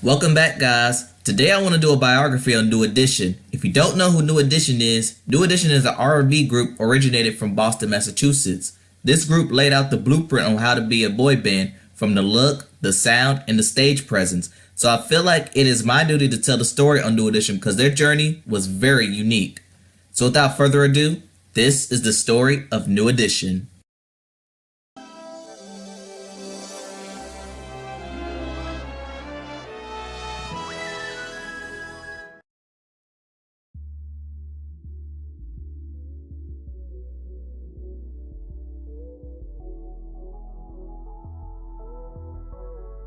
Welcome back, guys. Today I want to do a biography on New Edition. If you don't know who New Edition is an R&B group originated from Boston, Massachusetts. This group laid out the blueprint on how to be a boy band, from the look, the sound, and the stage presence. So I feel like it is my duty to tell the story on New Edition because their journey was very unique. So without further ado, this is the story of New Edition.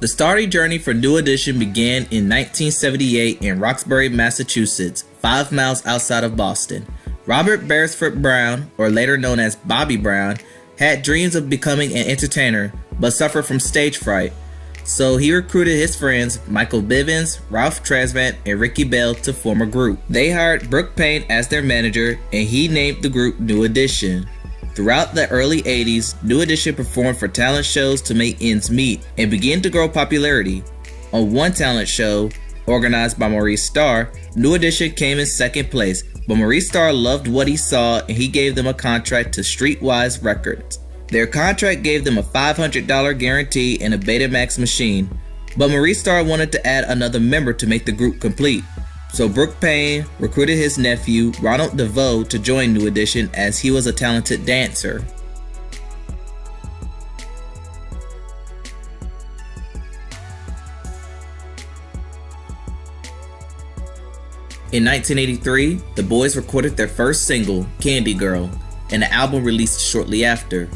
The starting journey for New Edition began in 1978 in Roxbury, Massachusetts, 5 miles outside of Boston. Robert Beresford Brown, or later known as Bobby Brown, had dreams of becoming an entertainer, but suffered from stage fright. So he recruited his friends Michael Bivins, Ralph Tresvant, and Ricky Bell to form a group. They hired Brooke Payne as their manager, and he named the group New Edition. Throughout the early 80s, New Edition performed for talent shows to make ends meet and began to grow popularity. On one talent show, organized by Maurice Starr, New Edition came in second place, but Maurice Starr loved what he saw and he gave them a contract to Streetwise Records. Their contract gave them a $500 guarantee and a Betamax machine, but Maurice Starr wanted to add another member to make the group complete. So Brooke Payne recruited his nephew, Ronald DeVoe, to join New Edition as he was a talented dancer. In 1983, the boys recorded their first single, Candy Girl, and the album released shortly after.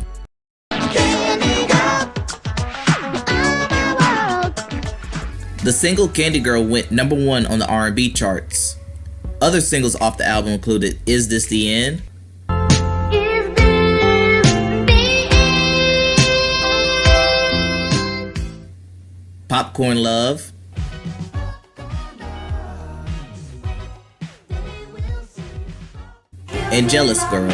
The single Candy Girl went number 1 on the R&B charts. Other singles off the album included Is This the End? Is this the end? Popcorn Love, and Jealous Girl.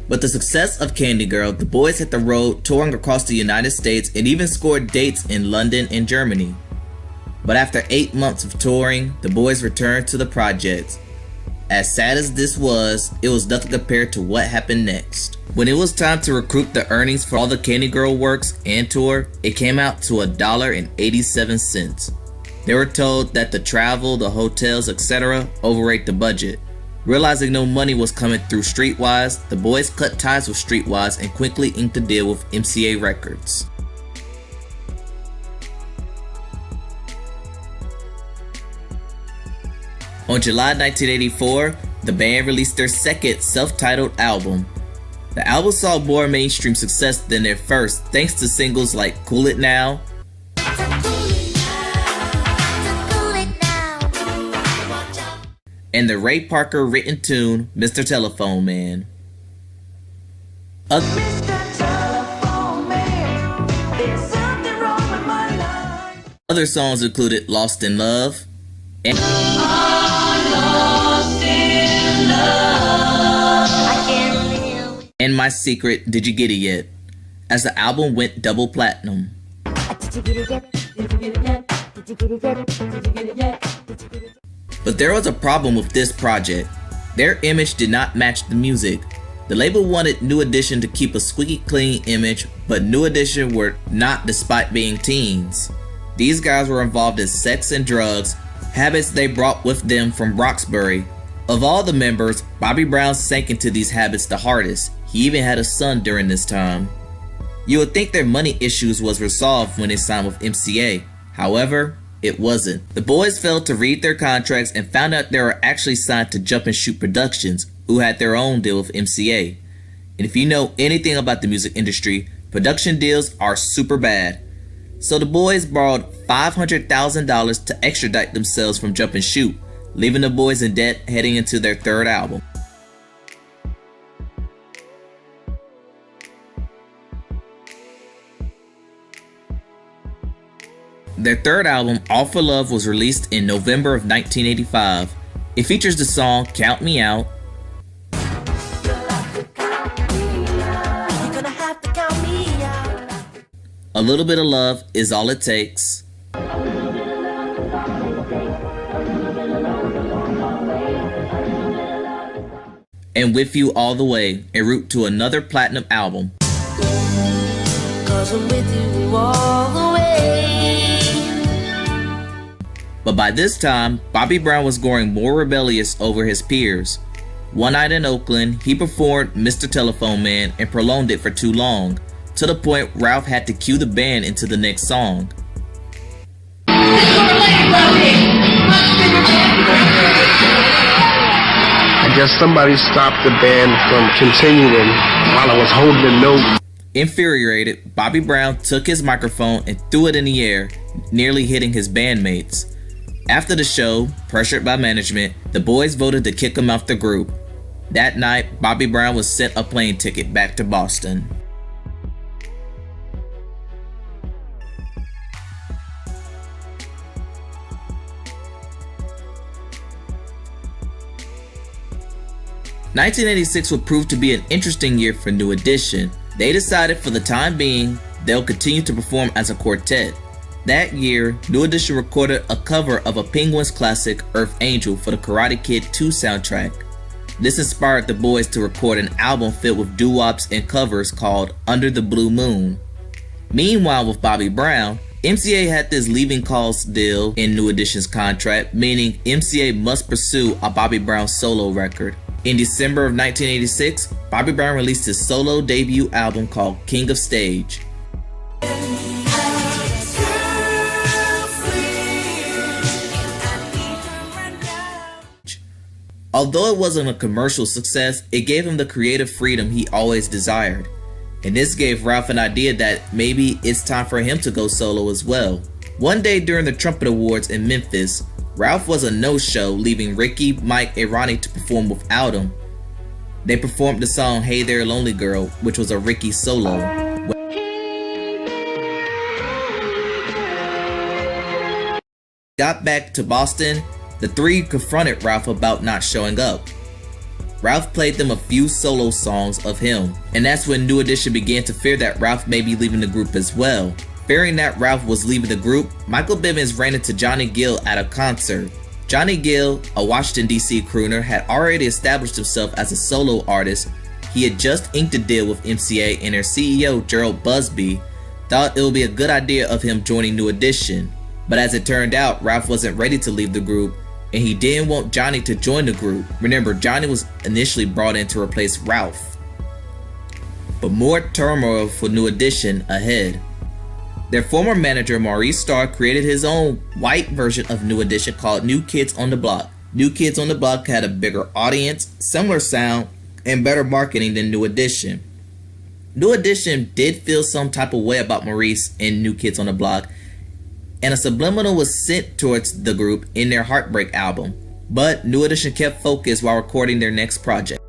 With the success of Candy Girl, the boys hit the road touring across the United States and even scored dates in London and Germany. But after 8 months of touring, the boys returned to the projects. As sad as this was, it was nothing compared to what happened next. When it was time to recoup the earnings for all the Candy Girl works and tour, it came out to $1.87. They were told that the travel, the hotels, etc. overrate the budget. Realizing no money was coming through Streetwise, the boys cut ties with Streetwise and quickly inked a deal with MCA Records. On July 1984, the band released their second self-titled album. The album saw more mainstream success than their first, thanks to singles like Cool It Now, and the Ray Parker written tune, Mr. Telephone Man. Other songs included Lost in Love and My Secret, Did You Get It Yet? As the album went double platinum. But there was a problem with this project. Their image did not match the music. The label wanted New Edition to keep a squeaky clean image, but New Edition were not, despite being teens. These guys were involved in sex and drugs, habits they brought with them from Roxbury. Of all the members, Bobby Brown sank into these habits the hardest. He even had a son during this time. You would think their money issues was resolved when they signed with MCA. However, it wasn't. The boys failed to read their contracts and found out they were actually signed to Jump and Shoot Productions, who had their own deal with MCA. And if you know anything about the music industry, production deals are super bad. So the boys borrowed $500,000 to extradite themselves from Jump and Shoot, leaving the boys in debt heading into their third album. Their third album, All for Love, was released in November of 1985. It features the song Count Me Out, A Little Bit of Love Is All It Takes, and With You All the Way, en route to another platinum album. 'Cause I'm with you all the way. But by this time, Bobby Brown was growing more rebellious over his peers. One night in Oakland, he performed Mr. Telephone Man and prolonged it for too long, to the point Ralph had to cue the band into the next song. I guess somebody stopped the band from continuing while I was holding the note. Infuriated, Bobby Brown took his microphone and threw it in the air, nearly hitting his bandmates. After the show, pressured by management, the boys voted to kick him out the group. That night, Bobby Brown was sent a plane ticket back to Boston. "1986 would prove to be an interesting year for New Edition. They decided for the time being, they'll continue to perform as a quartet. That year, New Edition recorded a cover of a Penguins classic, Earth Angel, for the Karate Kid 2 soundtrack. This inspired the boys to record an album filled with doo-wops and covers called Under the Blue Moon. Meanwhile, with Bobby Brown, MCA had this leaving cause deal in New Edition's contract, meaning MCA must pursue a Bobby Brown solo record. In December of 1986, Bobby Brown released his solo debut album called King of Stage. Although it wasn't a commercial success, it gave him the creative freedom he always desired. And this gave Ralph an idea that maybe it's time for him to go solo as well. One day during the Trumpet Awards in Memphis, Ralph was a no-show, leaving Ricky, Mike, and Ronnie to perform without him. They performed the song Hey There Lonely Girl, which was a Ricky solo. Got back to Boston, the three confronted Ralph about not showing up. Ralph played them a few solo songs of him, and that's when New Edition began to fear that Ralph may be leaving the group as well. Fearing that Ralph was leaving the group, Michael Bivins ran into Johnny Gill at a concert. Johnny Gill, a Washington DC crooner, had already established himself as a solo artist. He had just inked a deal with MCA, and their CEO, Gerald Busby, thought it would be a good idea of him joining New Edition. But as it turned out, Ralph wasn't ready to leave the group, and he didn't want Johnny to join the group. Remember, Johnny was initially brought in to replace Ralph. But more turmoil for New Edition ahead. Their former manager, Maurice Starr, created his own white version of New Edition called New Kids on the Block. New Kids on the Block had a bigger audience, similar sound, and better marketing than New Edition. New Edition did feel some type of way about Maurice and New Kids on the Block, and a subliminal was sent towards the group in their Heartbreak album. But New Edition kept focused while recording their next project.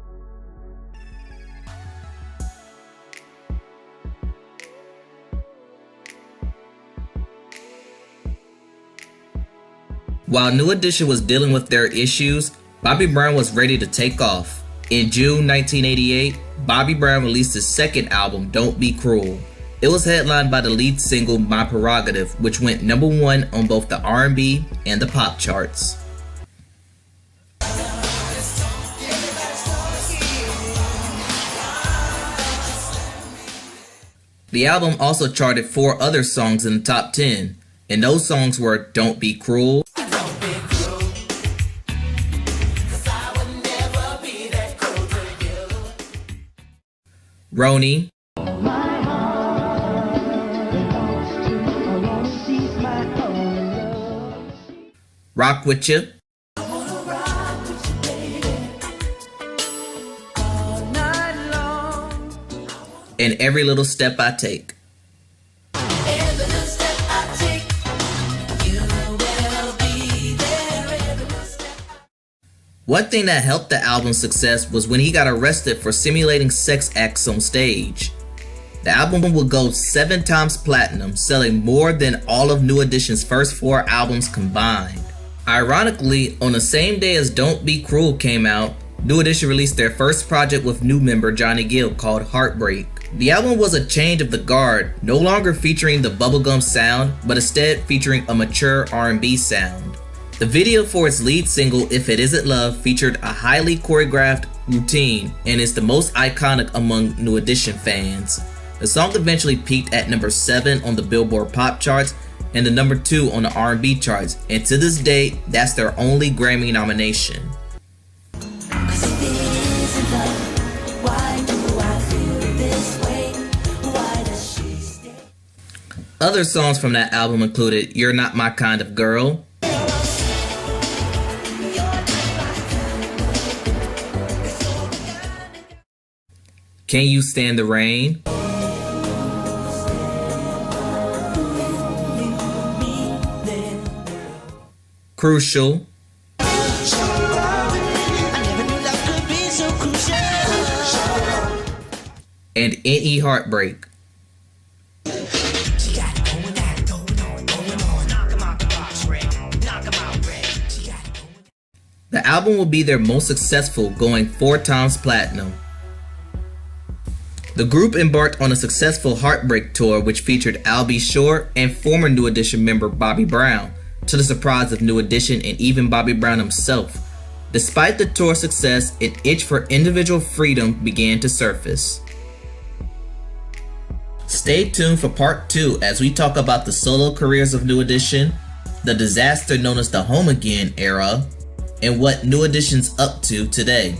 While New Edition was dealing with their issues, Bobby Brown was ready to take off. In June 1988, Bobby Brown released his second album, Don't Be Cruel. It was headlined by the lead single, My Prerogative, which went #1 on both the R&B and the pop charts. The album also charted 4 other songs in the top 10, and those songs were Don't Be Cruel, Roni, Rock Witcha, and Every Little Step I Take. One thing that helped the album's success was when he got arrested for simulating sex acts on stage. The album would go 7 times platinum, selling more than all of New Edition's first 4 albums combined. Ironically, on the same day as Don't Be Cruel came out, New Edition released their first project with new member Johnny Gill called Heartbreak. The album was a change of the guard, no longer featuring the bubblegum sound, but instead featuring a mature R&B sound. The video for its lead single, If It Isn't Love, featured a highly choreographed routine and is the most iconic among New Edition fans. The song eventually peaked at number 7 on the Billboard Pop charts and the number 2 on the R&B charts, and to this day, that's their only Grammy nomination. Other songs from that album included You're Not My Kind of Girl, Can You Stand the Rain, Crucial, and Any Heartbreak. The album will be their most successful, going 4 times platinum. The group embarked on a successful Heartbreak tour which featured Al B. Shore and former New Edition member Bobby Brown, to the surprise of New Edition and even Bobby Brown himself. Despite the tour success, an itch for individual freedom began to surface. Stay tuned for part 2 as we talk about the solo careers of New Edition, the disaster known as the Home Again era, and what New Edition's up to today.